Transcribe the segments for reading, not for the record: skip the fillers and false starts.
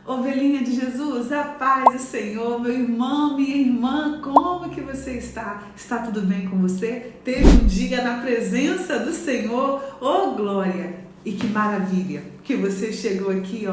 Ovelhinha de Jesus, a paz do Senhor, meu irmão, minha irmã, como que você está? Está tudo bem com você? Teve um dia na presença do Senhor? Oh, glória! E que maravilha que você chegou aqui,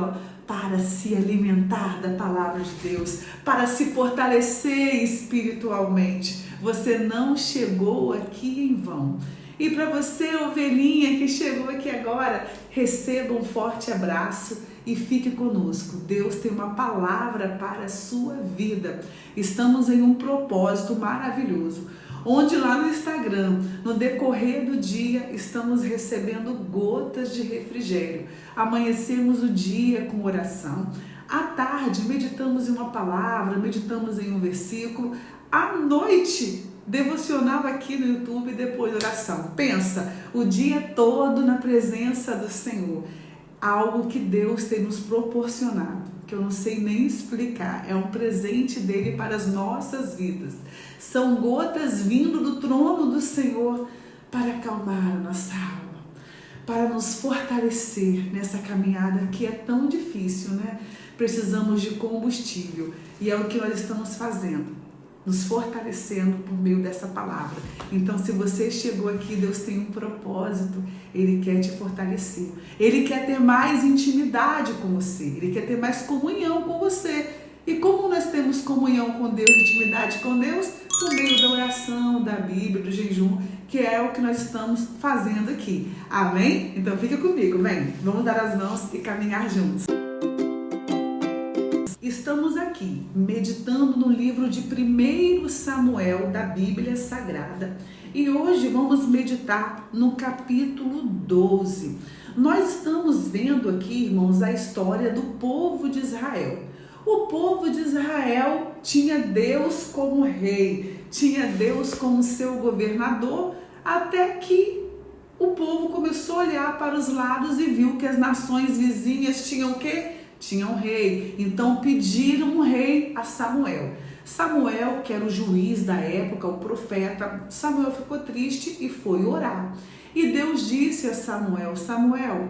para se alimentar da palavra de Deus, para se fortalecer espiritualmente. Você não chegou aqui em vão. E para você, ovelhinha que chegou aqui agora, receba um forte abraço e fique conosco. Deus tem uma palavra para a sua vida. Estamos em um propósito maravilhoso, onde lá no Instagram, no decorrer do dia, estamos recebendo gotas de refrigério. Amanhecemos o dia com oração. À tarde, meditamos em uma palavra, meditamos em um versículo. À noite, devocional aqui no YouTube, depois oração. Pensa, o dia todo na presença do Senhor. Algo que Deus tem nos proporcionado, que eu não sei nem explicar. É um presente dele para as nossas vidas. São gotas vindo do trono do Senhor para acalmar a nossa alma, para nos fortalecer nessa caminhada que é tão difícil, né? Precisamos de combustível e é o que nós estamos fazendo, nos fortalecendo por meio dessa palavra. Então, se você chegou aqui, Deus tem um propósito. Ele quer te fortalecer. Ele quer ter mais intimidade com você. Ele quer ter mais comunhão com você. E como nós temos comunhão com Deus, intimidade com Deus? Por meio da oração, da Bíblia, do jejum, que é o que nós estamos fazendo aqui. Amém? Então, fica comigo, vem. Vamos dar as mãos e caminhar juntos. Estamos aqui meditando no livro de 1 Samuel da Bíblia Sagrada e hoje vamos meditar no capítulo 12. Nós estamos vendo aqui, irmãos, a história do povo de Israel. O povo de Israel tinha Deus como rei, tinha Deus como seu governador, até que o povo começou a olhar para os lados e viu que as nações vizinhas tinham o quê? Tinha um rei, então pediram um rei a Samuel. Samuel, que era o juiz da época, o profeta, Samuel ficou triste e foi orar. E Deus disse a Samuel: Samuel,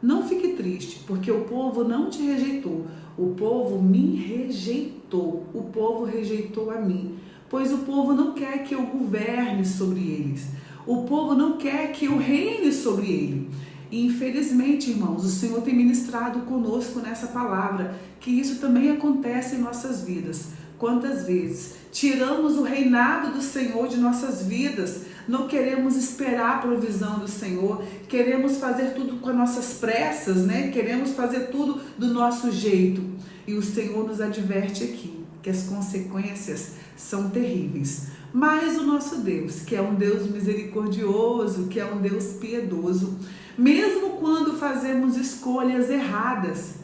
não fique triste, porque o povo não te rejeitou, o povo me rejeitou, o povo rejeitou a mim, pois o povo não quer que eu governe sobre eles, o povo não quer que eu reine sobre ele. E infelizmente, irmãos, o Senhor tem ministrado conosco nessa palavra, que isso também acontece em nossas vidas. Quantas vezes tiramos o reinado do Senhor de nossas vidas, não queremos esperar a provisão do Senhor, queremos fazer tudo com as nossas pressas, né? Queremos fazer tudo do nosso jeito. E o Senhor nos adverte aqui que as consequências são terríveis. Mas o nosso Deus, que é um Deus misericordioso, que é um Deus piedoso, mesmo quando fazemos escolhas erradas,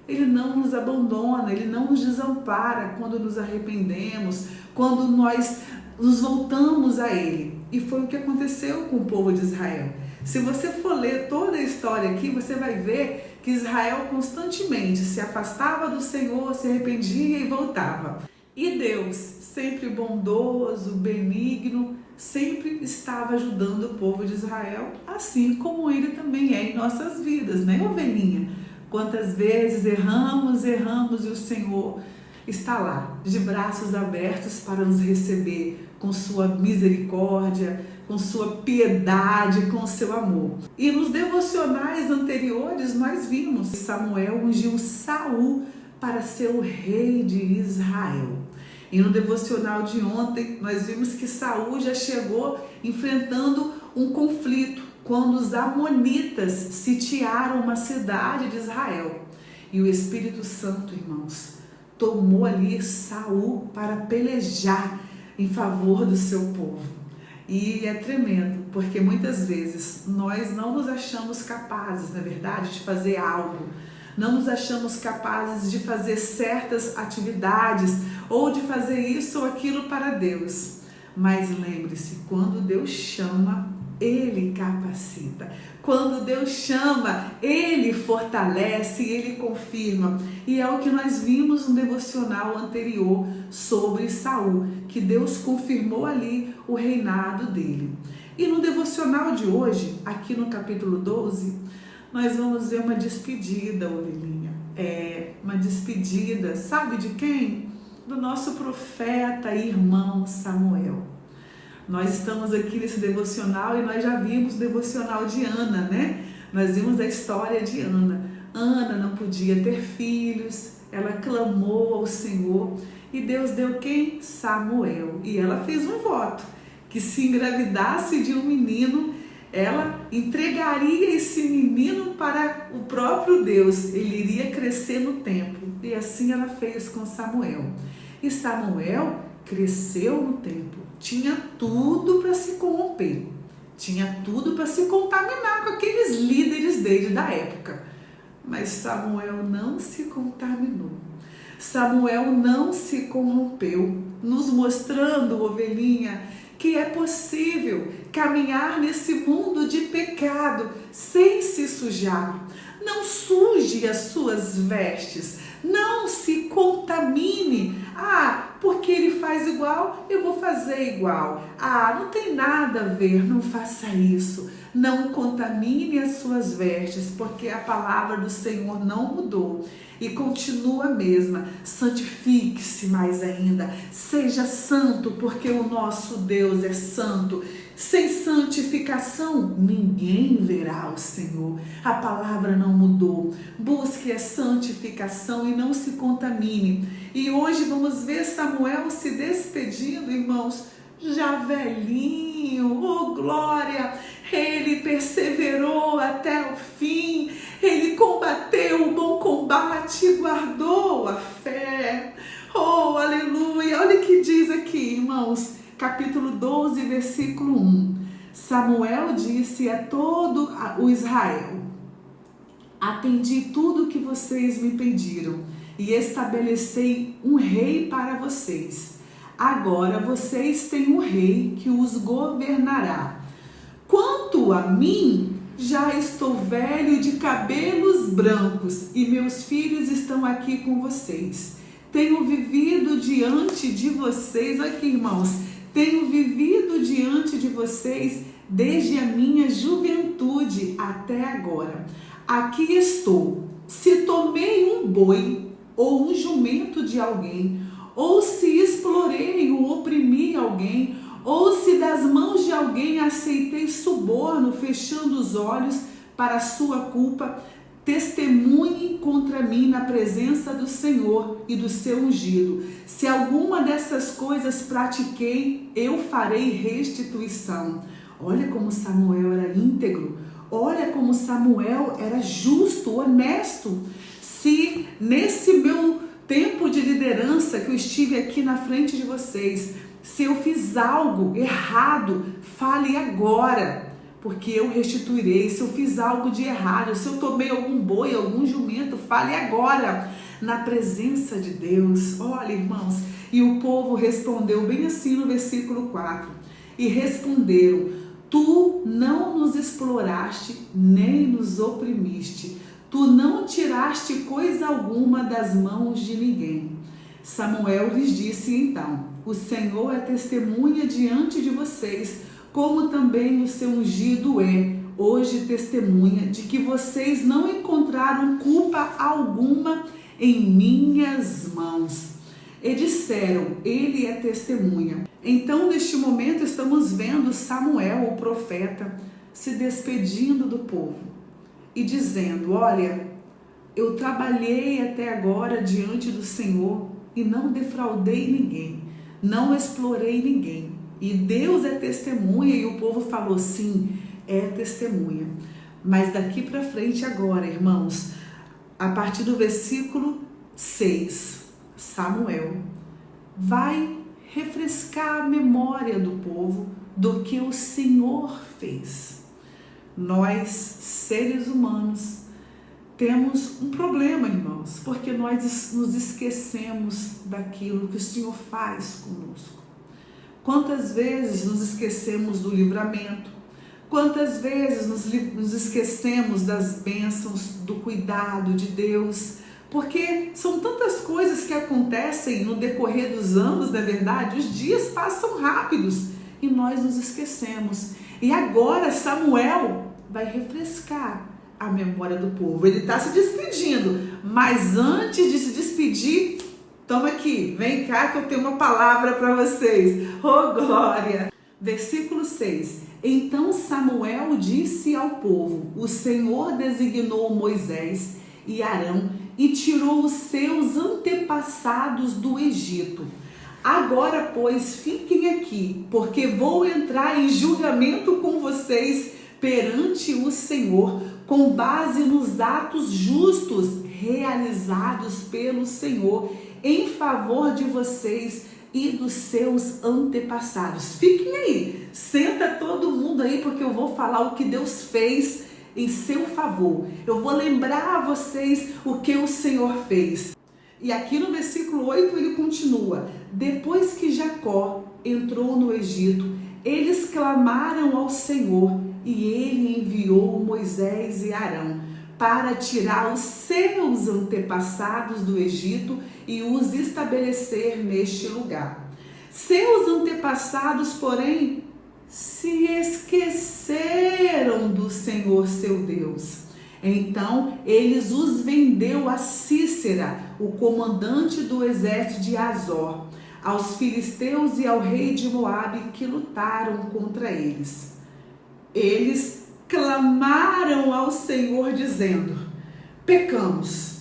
Ele não nos abandona, Ele não nos desampara quando nos arrependemos, quando nós nos voltamos a Ele. E foi o que aconteceu com o povo de Israel. Se você for ler toda a história aqui, você vai ver que Israel constantemente se afastava do Senhor, se arrependia e voltava. E Deus, sempre bondoso, benigno, sempre estava ajudando o povo de Israel, assim como Ele também é em nossas vidas, né, ovelhinha? Quantas vezes erramos e o Senhor está lá, de braços abertos para nos receber com sua misericórdia, com sua piedade, com seu amor. E nos devocionais anteriores nós vimos que Samuel ungiu Saul para ser o rei de Israel. E no devocional de ontem, nós vimos que Saul já chegou enfrentando um conflito, quando os amonitas sitiaram uma cidade de Israel. E o Espírito Santo, irmãos, tomou ali Saul para pelejar em favor do seu povo. E é tremendo, porque muitas vezes nós não nos achamos capazes, na verdade, de fazer algo. Não nos achamos capazes de fazer certas atividades ou de fazer isso ou aquilo para Deus. Mas lembre-se, quando Deus chama, Ele capacita. Quando Deus chama, Ele fortalece, Ele confirma. E é o que nós vimos no devocional anterior sobre Saul, que Deus confirmou ali o reinado dele. E no devocional de hoje, aqui no capítulo 12, nós vamos ver uma despedida, ovelhinha. uma despedida, sabe de quem? Do nosso profeta e irmão Samuel. Nós estamos aqui nesse devocional e nós já vimos o devocional de Ana, né? Nós vimos a história de Ana. Ana não podia ter filhos, ela clamou ao Senhor e Deus deu quem? Samuel. E ela fez um voto, que se engravidasse de um menino, ela entregaria esse menino para o próprio Deus. Ele iria crescer no tempo. E assim ela fez com Samuel. E Samuel cresceu no tempo. Tinha tudo para se corromper. Tinha tudo para se contaminar com aqueles líderes dele da época. Mas Samuel não se contaminou. Samuel não se corrompeu, nos mostrando, ovelhinha, que é possível caminhar nesse mundo de pecado sem se sujar. Não suje as suas vestes, não se contamine. Porque ele faz igual, eu vou fazer igual. Não tem nada a ver, não faça isso. Não contamine as suas vestes, porque a palavra do Senhor não mudou e continua a mesma. Santifique-se mais ainda, seja santo, porque o nosso Deus é santo. Sem santificação, ninguém verá o Senhor. A palavra não mudou. Busque a santificação e não se contamine. E hoje vamos ver Samuel se despedindo, irmãos, já velhinho, oh glória! Ele perseverou até o fim, ele combateu o bom combate, guardou a fé. Oh, aleluia! Olha o que diz aqui, irmãos, capítulo 12, versículo 1. Samuel disse a todo o Israel: atendi tudo o que vocês me pediram e estabeleci um rei para vocês. Agora vocês têm um rei que os governará. Quanto a mim, já estou velho de cabelos brancos e meus filhos estão aqui com vocês. Tenho vivido diante de vocês, aqui irmãos, tenho vivido diante de vocês desde a minha juventude até agora. Aqui estou. Se tomei um boi ou um jumento de alguém, ou se explorei ou oprimi alguém, ou se das mãos de alguém aceitei suborno, fechando os olhos para a sua culpa, testemunhe contra mim na presença do Senhor e do seu ungido. Se alguma dessas coisas pratiquei, eu farei restituição. Olha como Samuel era íntegro, olha como Samuel era justo, honesto. Se nesse meu tempo de liderança que eu estive aqui na frente de vocês, se eu fiz algo errado, fale agora, porque eu restituirei. Se eu fiz algo de errado, se eu tomei algum boi, algum jumento, fale agora, na presença de Deus. Olha, irmãos, e o povo respondeu bem assim no versículo 4. E responderam: tu não nos exploraste, nem nos oprimiste. Tu não tiraste coisa alguma das mãos de ninguém. Samuel lhes disse então: o Senhor é testemunha diante de vocês, como também o seu ungido é hoje testemunha de que vocês não encontraram culpa alguma em minhas mãos. E disseram: ele é testemunha. Então, neste momento, estamos vendo Samuel, o profeta, se despedindo do povo e dizendo: olha, eu trabalhei até agora diante do Senhor e não defraudei ninguém, não explorei ninguém. E Deus é testemunha. E o povo falou: sim, é testemunha. Mas daqui para frente agora, irmãos, a partir do versículo 6, Samuel vai refrescar a memória do povo do que o Senhor fez. Nós, seres humanos, temos um problema, irmãos, porque nós nos esquecemos daquilo que o Senhor faz conosco. Quantas vezes nos esquecemos do livramento? Quantas vezes nos esquecemos das bênçãos, do cuidado de Deus? Porque são tantas coisas que acontecem no decorrer dos anos, não é verdade? Os dias passam rápidos e nós nos esquecemos. E agora Samuel vai refrescar a memória do povo. Ele está se despedindo, mas antes de se despedir, toma aqui, vem cá que eu tenho uma palavra para vocês. Oh, glória! Versículo 6. Então Samuel disse ao povo: o Senhor designou Moisés e Arão e tirou os seus antepassados do Egito. Agora, pois, fiquem aqui, porque vou entrar em julgamento com vocês perante o Senhor, com base nos atos justos realizados pelo Senhor em favor de vocês e dos seus antepassados. Fiquem aí, senta todo mundo aí, porque eu vou falar o que Deus fez em seu favor. Eu vou lembrar a vocês o que o Senhor fez. E aqui no versículo 8 ele continua: depois que Jacó entrou no Egito, eles clamaram ao Senhor e ele enviou Moisés e Arão para tirar os seus antepassados do Egito e os estabelecer neste lugar. Seus antepassados, porém, se esqueceram do Senhor seu Deus. Então, eles os vendeu a Sísera, o comandante do exército de Azor, aos filisteus e ao rei de Moabe que lutaram contra eles. Eles clamaram ao Senhor dizendo: pecamos.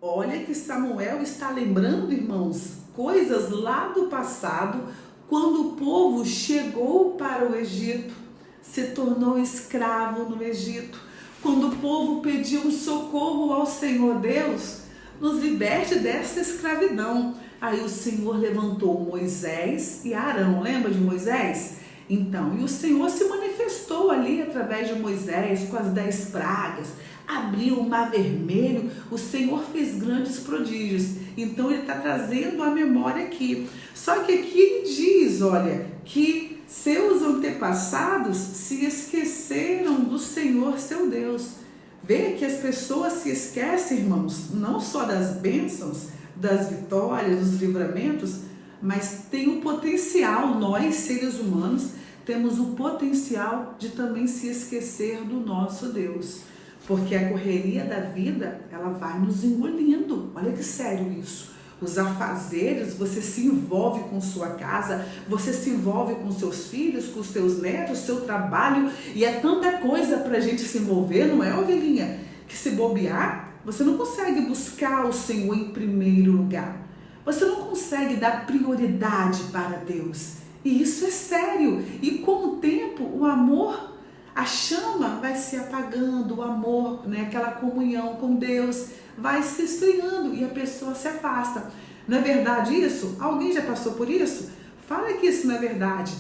Olha que Samuel está lembrando, irmãos, coisas lá do passado, quando o povo chegou para o Egito, se tornou escravo no Egito. Quando o povo pediu socorro ao Senhor Deus, nos liberte dessa escravidão. Aí o Senhor levantou Moisés e Arão. Lembra de Moisés? Então, e o Senhor se manifestou ali através de Moisés com as 10 pragas, abriu o mar vermelho, o Senhor fez grandes prodígios. Então ele está trazendo a memória aqui. Só que aqui ele diz, olha, que seus antepassados se esqueceram do Senhor seu Deus. Vê que as pessoas se esquecem, irmãos, não só das bênçãos, das vitórias, dos livramentos, mas tem o potencial, nós seres humanos, temos o potencial de também se esquecer do nosso Deus. Porque a correria da vida, ela vai nos engolindo. Olha que sério isso. Os afazeres, você se envolve com sua casa, você se envolve com seus filhos, com seus netos, seu trabalho, e é tanta coisa para a gente se envolver, não é, ovelhinha? Que se bobear, você não consegue buscar o Senhor em primeiro lugar. Você não consegue dar prioridade para Deus. E isso é sério. E com o tempo, o amor, a chama vai se apagando, o amor, né, aquela comunhão com Deus vai se esfriando e a pessoa se afasta. Não é verdade isso? Alguém já passou por isso? Fala que isso não é verdade.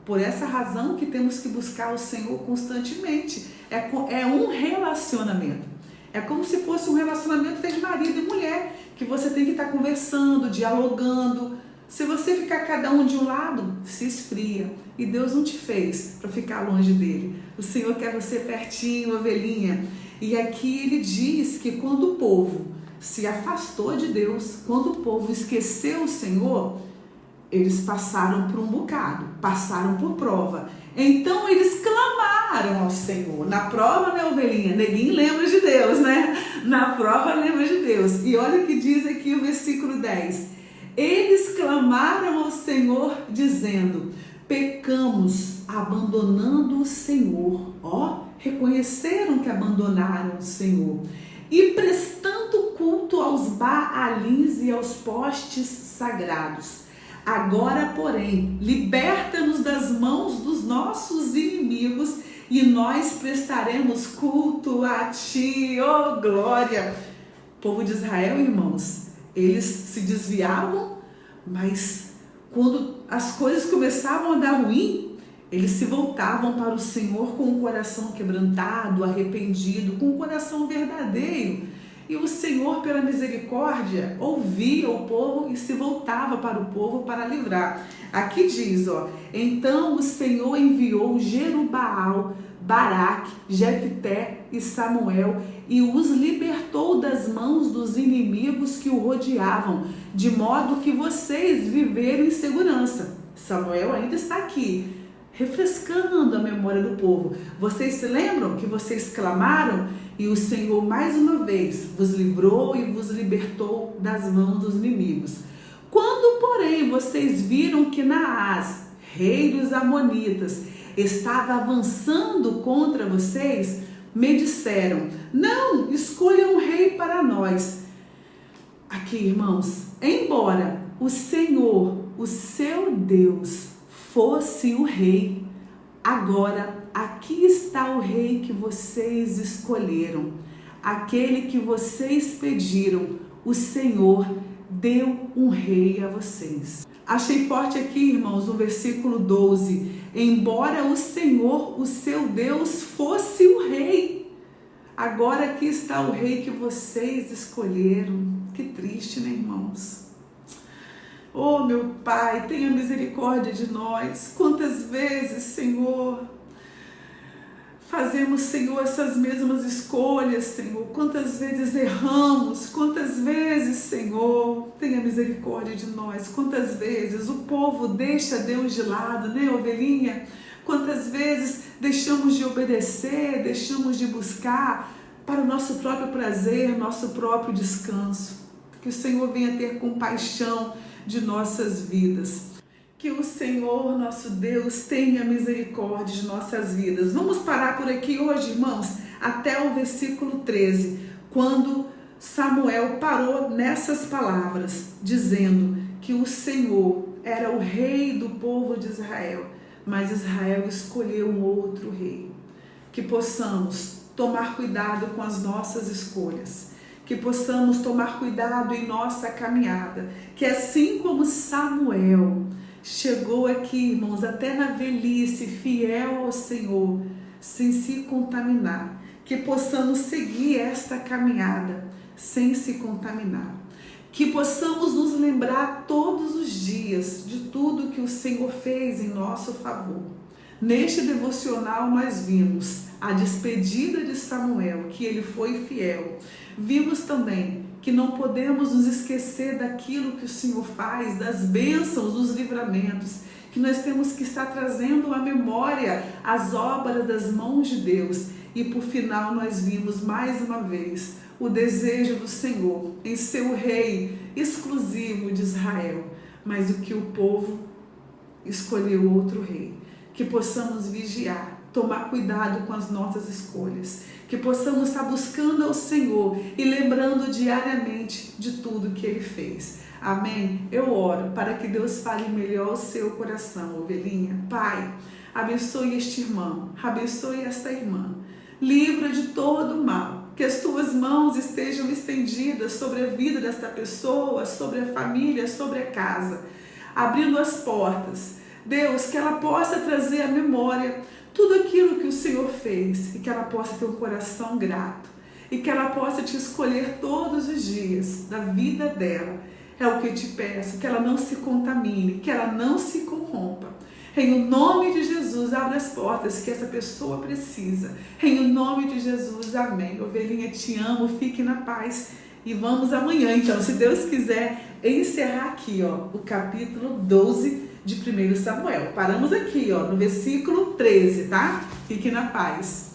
Por essa razão que temos que buscar o Senhor constantemente. É um relacionamento. É como se fosse um relacionamento de marido e mulher, que você tem que estar conversando, dialogando. Se você ficar cada um de um lado, se esfria. E Deus não te fez para ficar longe dele. O Senhor quer você pertinho, ovelhinha. E aqui ele diz que quando o povo se afastou de Deus, quando o povo esqueceu o Senhor, eles passaram por um bocado, passaram por prova. Então eles clamaram ao Senhor. Na prova, né, ovelhinha? Neguinho lembra de Deus, né? Na prova lembra de Deus. E olha o que diz aqui o versículo 10. Eles clamaram ao Senhor dizendo: pecamos abandonando o Senhor. Ó, reconheceram que abandonaram o Senhor. E prestando culto aos Baalins e aos postes sagrados. Agora, porém, liberta-nos das mãos dos nossos inimigos e nós prestaremos culto a Ti, oh glória! O povo de Israel, irmãos, eles se desviavam, mas quando as coisas começavam a dar ruim, eles se voltavam para o Senhor com o coração quebrantado, arrependido, com o coração verdadeiro. E o Senhor, pela misericórdia, ouvia o povo e se voltava para o povo para livrar. Aqui diz, ó, então o Senhor enviou Jerubaal, Baraque, Jefté e Samuel e os libertou das mãos dos inimigos que o rodeavam, de modo que vocês viveram em segurança. Samuel ainda está aqui, refrescando a memória do povo. Vocês se lembram que vocês clamaram E o Senhor mais uma vez vos livrou e vos libertou das mãos dos inimigos. Quando, porém, vocês viram que Naás, rei dos Amonitas, estava avançando contra vocês, me disseram: não, escolha um rei para nós. Aqui, irmãos, embora o Senhor, o seu Deus, fosse o rei, agora aqui está o rei que vocês escolheram, aquele que vocês pediram. O Senhor deu um rei a vocês. Achei forte aqui, irmãos, no versículo 12. Embora o Senhor, o seu Deus, fosse o rei, agora aqui está o rei que vocês escolheram. Que triste, né, irmãos? Oh, meu Pai, tenha misericórdia de nós. Quantas vezes, Senhor, fazemos, Senhor, essas mesmas escolhas, Senhor. Quantas vezes erramos, quantas vezes, Senhor, tenha misericórdia de nós. Quantas vezes o povo deixa Deus de lado, né, ovelhinha? Quantas vezes deixamos de obedecer, deixamos de buscar para o nosso próprio prazer, nosso próprio descanso. Que o Senhor venha ter compaixão de nossas vidas. Que o Senhor, nosso Deus, tenha misericórdia de nossas vidas. Vamos parar por aqui hoje, irmãos, até o versículo 13, quando Samuel parou nessas palavras, dizendo que o Senhor era o rei do povo de Israel, mas Israel escolheu um outro rei. Que possamos tomar cuidado com as nossas escolhas, que possamos tomar cuidado em nossa caminhada, que assim como Samuel chegou aqui, irmãos, até na velhice, fiel ao Senhor, sem se contaminar, que possamos seguir esta caminhada sem se contaminar, que possamos nos lembrar todos os dias de tudo que o Senhor fez em nosso favor. Neste devocional nós vimos a despedida de Samuel, que ele foi fiel. Vimos também que não podemos nos esquecer daquilo que o Senhor faz, das bênçãos, dos livramentos, que nós temos que estar trazendo à memória as obras das mãos de Deus. E por final nós vimos mais uma vez o desejo do Senhor em ser o rei exclusivo de Israel, mas o que o povo escolheu outro rei. Que possamos vigiar, tomar cuidado com as nossas escolhas, que possamos estar buscando ao Senhor e lembrando diariamente de tudo que Ele fez. Amém? Eu oro para que Deus fale melhor ao seu coração, ovelhinha. Pai, abençoe este irmão, abençoe esta irmã, livra de todo o mal, que as tuas mãos estejam estendidas sobre a vida desta pessoa, sobre a família, sobre a casa, abrindo as portas. Deus, que ela possa trazer à memória tudo aquilo que o Senhor fez e que ela possa ter um coração grato e que ela possa te escolher todos os dias da vida dela. É o que eu te peço, que ela não se contamine, que ela não se corrompa. Em nome de Jesus, abre as portas que essa pessoa precisa. Em nome de Jesus, amém. Ovelhinha, te amo, fique na paz. E vamos amanhã, então, se Deus quiser, encerrar aqui, o capítulo 12 de 1 Samuel. Paramos aqui, no versículo 13, tá? Fique na paz.